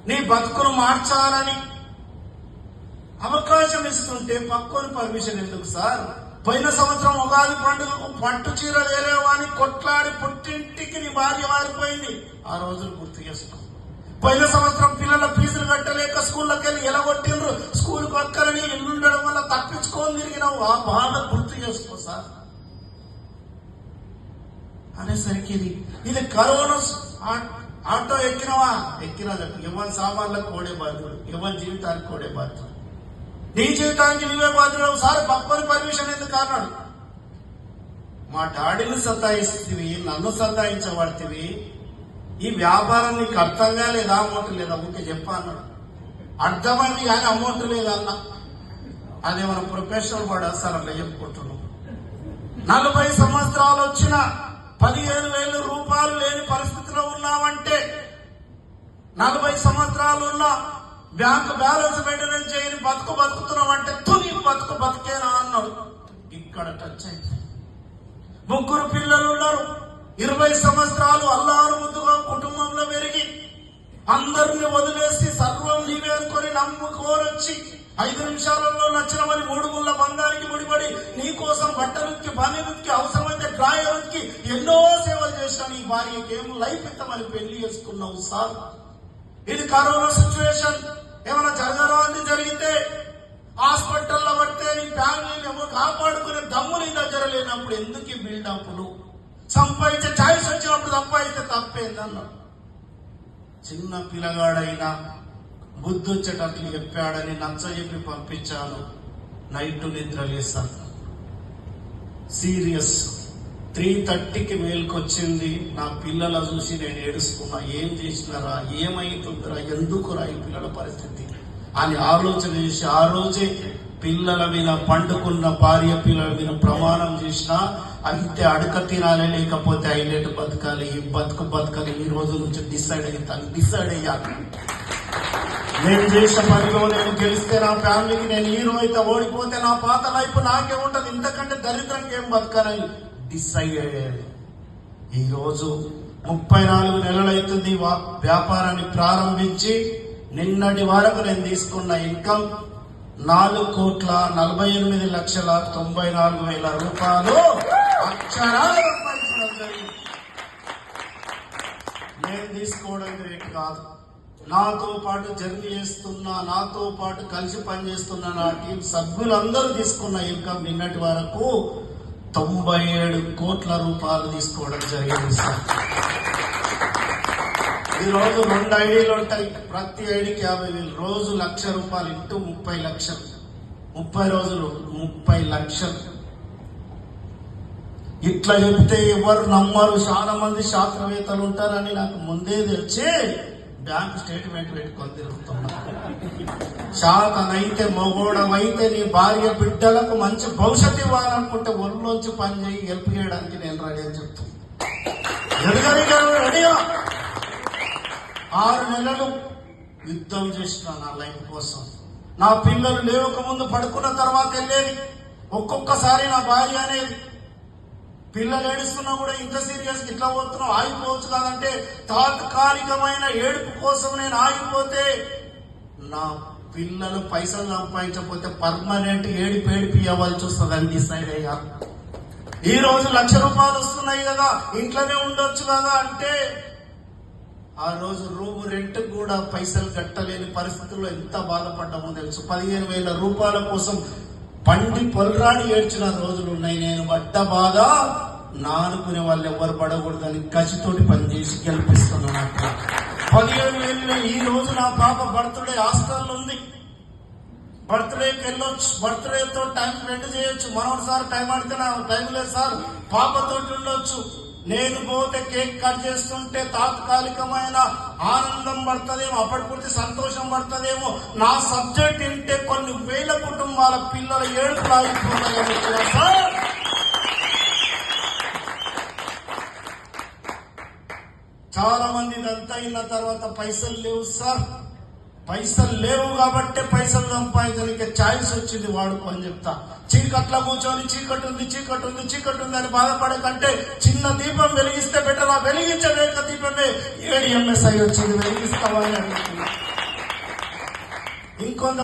నీ బతుకును మార్చాలని అవకాశం ఇస్తుంటే పక్కన పర్మిషన్ ఎందుకు సార్? పోయిన సంవత్సరం ఉగాది పండుగకు పట్టు చీర వేరేవాని కొట్లాడి పుట్టింటికి నీ భార్య మారిపోయింది. ఆ రోజులు గుర్తు చేసుకో. పోయిన సంవత్సరం పిల్లల ఫీజులు కట్టలేక స్కూళ్ళకి వెళ్ళి ఎలగొట్టిండ్రు. స్కూల్కి ఒక్కరిని ఇల్లుండడం వల్ల తప్పించుకొని తిరిగినావు. ఆ బాధ గుర్తు చేసుకో సార్. అనేసరికి ఇది కరోనా ఆటో ఎక్కినవా? ఎక్కినది. ఎవరి సామాన్లకు కోడే బాధ్యుడు, ఎవరి జీవితానికి కోడే బాధ్యుడు. నీ జీవితానికి నీవే బాధ్యుడు. సార్ పక్కని పర్మిషన్ ఎందుకు అన్నాడు. మా డాడీని సతాయిస్తుంది, నన్ను సతాయించబడుతుంది. ఈ వ్యాపారం నీకు అర్థంగా లేదా? అమౌంట్ లేదా? ఊరికే చెప్పా అన్నాడు. అర్థమైంది కానీ అమౌంట్ లేదన్నా. అదే మన ప్రొఫెషనల్ కూడా సార్ అట్లా చెప్పుకుంటున్నాం. 40 సంవత్సరాలు వచ్చిన 15,000 రూపాయలు లేని పరిస్థితిలో ఉన్నామంటే, 40 సంవత్సరాలు ఉన్న బ్యాంకు బ్యాలెన్స్ మెయింటెనెన్స్ చేయని బతుకుతున్నామంటే తుని బతికేనా అన్నాడు. ఇక్కడ టచ్ అయింది. 3 పిల్లలు ఉన్నారు. 20 సంవత్సరాలు అల్లారు ముద్దుగా కుటుంబంలో పెరిగి అందరిని వదిలేసి సర్వం నీవే అనుకొని నమ్ముకోరొచ్చి 5 నిమిషాలలో నచ్చినవని 3 గుళ్ళ బంగారికి ముడిపడి నీ కోసం బట్టలుకి బనీకి అవసరమైతే డ్రాయర్కి ఎన్నో సేవలు చేసిన నీ భార్యకి ఏం లైఫ్ ఇస్తామని పెళ్లి చేసుకున్నావు సార్. ఇది కరోనా సిచ్యువేషన్. ఏమైనా జరగరాంది జరిగితే హాస్పిటల్లో పడితే నీ ఫ్యామిలీని ఏమో కాపాడుకునే దమ్ము నీ దగ్గర లేనప్పుడు ఎందుకు ఈ బిల్డప్లు? సంపాదించే ఛాయిస్ వచ్చినప్పుడు సంపాదిస్తే తప్పేందన్నా. చిన్న పిల్లగాడైనా బుద్ధి వచ్చేటట్లు చెప్పాడని నచ్చజెప్పి పంపించాను. నైట్ నిద్ర లేసాను. సీరియస్ 3:30కి మేలుకొచ్చింది. నా పిల్లల చూసి నేను ఏడుస్తున్నా. ఏం చేసినారా, ఏమైతుందిరా, ఎందుకురా ఈ పిల్లల పరిస్థితి అని ఆలోచన చేసి ఆ రోజే పిల్లల మీద పండుకున్న భార్య పిల్లల మీద ప్రమాణం చేసినా అయితే అడక తినాలి, లేకపోతే హైలైట్ బతకాలి. ఈ బతకాలి. ఈ రోజు నుంచి డిసైడ్ అయ్యాను. నేను చేసిన పనిలో నేను గెలిస్తే నా ఫ్యామిలీకి నేను హీరో అయితే, ఓడిపోతే నా పాత లైఫ్ నాకే ఉంటది. ఇంతకంటే దరిద్రంగా ఏం బతకాలని డిసైడ్ అయ్యాను. ఈరోజు 34 నెలలైతుంది వ్యాపారాన్ని ప్రారంభించి. నిన్నటి వరకు నేను తీసుకున్న ఇన్కమ్ 4,48,94,000 రూపాయలు అక్షరాలు సంపాదించడం జరిగింది. నేను తీసుకోవడం గ్రేట్ కాదు. నాతో పాటు జర్నీ చేస్తున్నా, నాతో పాటు కలిసి పనిచేస్తున్న నా టీం సభ్యులందరూ తీసుకున్న ఇన్కమ్ నిన్నటి వరకు 97 కోట్ల రూపాయలు తీసుకోవడం జరిగింది సార్. ఈ రోజు 2 ఐడీలు ఉంటాయి. ప్రతి ఐడికి 50,000. రోజు ₹1,00,000 ఇంటూ 30 లక్షలు. 30 రోజులు 30 లక్షలు. ఇట్లా చెప్తే ఎవరు నమ్మరు. చాలా మంది శాస్త్రవేత్తలు ఉంటారని నాకు ముందే తెలిసి బ్యాంక్ స్టేట్మెంట్ పెట్టుకొని తిరుగుతున్నా. శాతనైతే మగోడమైతే నీ భార్య బిడ్డలకు మంచి భవిష్యత్తు ఇవ్వాలనుకుంటే ఒళ్ళోంచి పని చేయి, హెల్ప్ చేయడానికి నేను రెడీ అని చెప్తున్నా. రెడీగా 6 నెలలు యుద్ధం చేసిన నా లైఫ్ కోసం. నా పిల్లలు లేవక ముందు పడుకున్న తర్వాత వెళ్ళేది. ఒక్కొక్కసారి నా భార్య అనేది పిల్లలు ఏడుస్తున్నా కూడా ఇంత సీరియస్ ఇట్లా పోతున్నావు, ఆగిపోవచ్చు కాదంటే తాత్కాలికమైన ఏడుపు కోసం నేను ఆగిపోతే నా పిల్లలు పైసలు సంపాదించకపోతే పర్మనెంట్ ఏడిపి ఇవ్వాల్సి వస్తుందని డిసైడ్ అయ్యా. ఈ రోజు ₹1,00,000 వస్తున్నాయి కదా, ఇంట్లోనే ఉండొచ్చు కదా అంటే ఆ రోజు రూమ్ రెంట్ కూడా పైసలు కట్టలేని పరిస్థితుల్లో ఎంత బాధపడ్డామో తెలుసు. 15,000 రూపాయల కోసం పండి పొల్రాడి ఏడ్చిన రోజులు ఉన్నాయి. నేను పడ్డ బాధ నా అనుకునే వాళ్ళు ఎవరు పడకూడదని కసితోటి పనిచేసి గెలిపిస్తున్నాను. 17,000 ఈ రోజు నా పాప బర్త్డే హాస్టల్లో ఉంది. బర్త్డేకి వెళ్ళొచ్చు, బర్త్డేతో టైం స్పెండ్ చేయొచ్చు. మరోసారి టైం అడిగితే నా టైం లేదు సార్, పాపతోటి ఉండొచ్చు. నేను పోతే కేక్ కట్ చేస్తుంటే తాత్కాలికమైన ఆనందం పడుతుందేమో, అప్పటి పూర్తి సంతోషం పడుతుందేమో. నా సబ్జెక్ట్ వింటే కొన్ని వేల కుటుంబాల పిల్లల ఏడుపులు ఆగిపోతాయేమో సార్. చాలా మంది ఇదంతా అయిన తర్వాత పైసలు లేవు సార్. పైసలు లేవు కాబట్టి పైసలు సంపాదించడానికి ఛాయిస్ వచ్చింది వాడుకో అని చెప్తా. చీకట్లో కూర్చొని చీకటి ఉంది అని బాధపడే కంటే చిన్న దీపం వెలిగిస్తే బెటర్. ఆ వెలిగించే దీపమే ADMSI వచ్చింది, వెలిగిస్తామని అడుగుతున్నా. ఇంకొంత